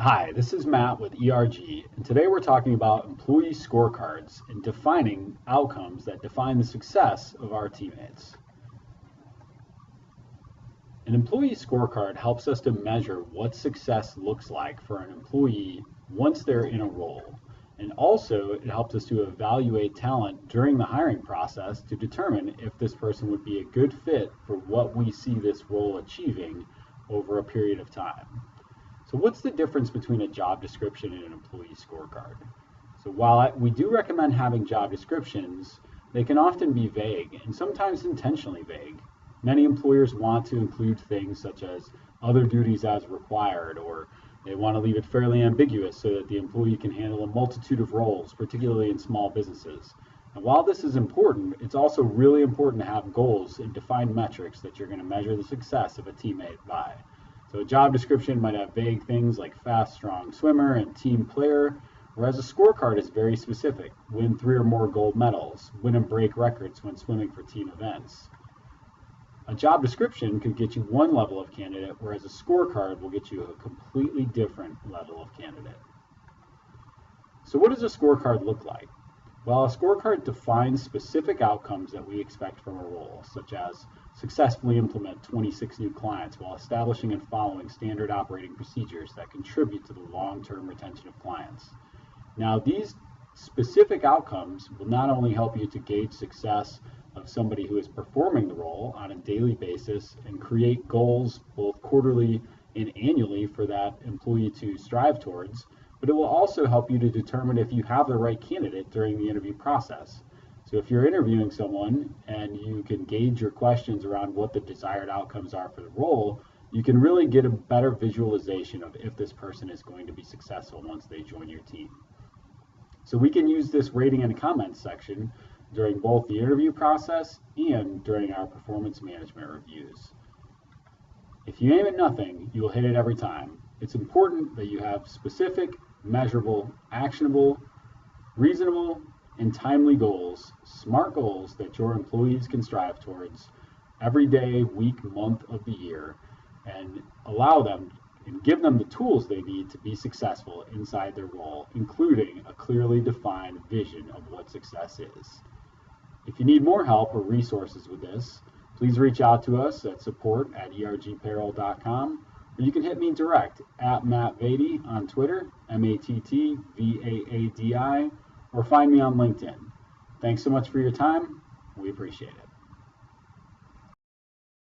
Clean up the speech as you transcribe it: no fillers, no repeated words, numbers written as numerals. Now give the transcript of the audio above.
Hi, this is Matt with ERG, and today we're talking about employee scorecards and defining outcomes that define the success of our teammates. An employee scorecard helps us to measure what success looks like for an employee once they're in a role, and also it helps us to evaluate talent during the hiring process to determine if this person would be a good fit for what we see this role achieving over a period of time. So what's the difference between a job description and an employee scorecard? So while we do recommend having job descriptions, they can often be vague and sometimes intentionally vague. Many employers want to include things such as other duties as required, or they want to leave it fairly ambiguous so that the employee can handle a multitude of roles, particularly in small businesses. And while this is important, it's also really important to have goals and defined metrics that you're going to measure the success of a teammate by. So a job description might have vague things like fast, strong swimmer and team player, whereas a scorecard is very specific. Win 3 or more gold medals, win and break records when swimming for team events. A job description could get you one level of candidate, whereas a scorecard will get you a completely different level of candidate. So what does a scorecard look like? Well, a scorecard defines specific outcomes that we expect from a role, such as successfully implement 26 new clients while establishing and following standard operating procedures that contribute to the long-term retention of clients. Now, these specific outcomes will not only help you to gauge success of somebody who is performing the role on a daily basis and create goals both quarterly and annually for that employee to strive towards, but it will also help you to determine if you have the right candidate during the interview process. So if you're interviewing someone and you can gauge your questions around what the desired outcomes are for the role, you can really get a better visualization of if this person is going to be successful once they join your team. So we can use this rating and comments section during both the interview process and during our performance management reviews. If you aim at nothing, you will hit it every time. It's important that you have specific, measurable, actionable, reasonable, and timely goals, smart goals that your employees can strive towards every day, week, month of the year, and allow them and give them the tools they need to be successful inside their role, including a clearly defined vision of what success is. If you need more help or resources with this, please reach out to us at support@ergpayroll.com, or you can hit me direct at Matt Vady on Twitter, MattVaadi, or find me on LinkedIn. Thanks so much for your time. We appreciate it.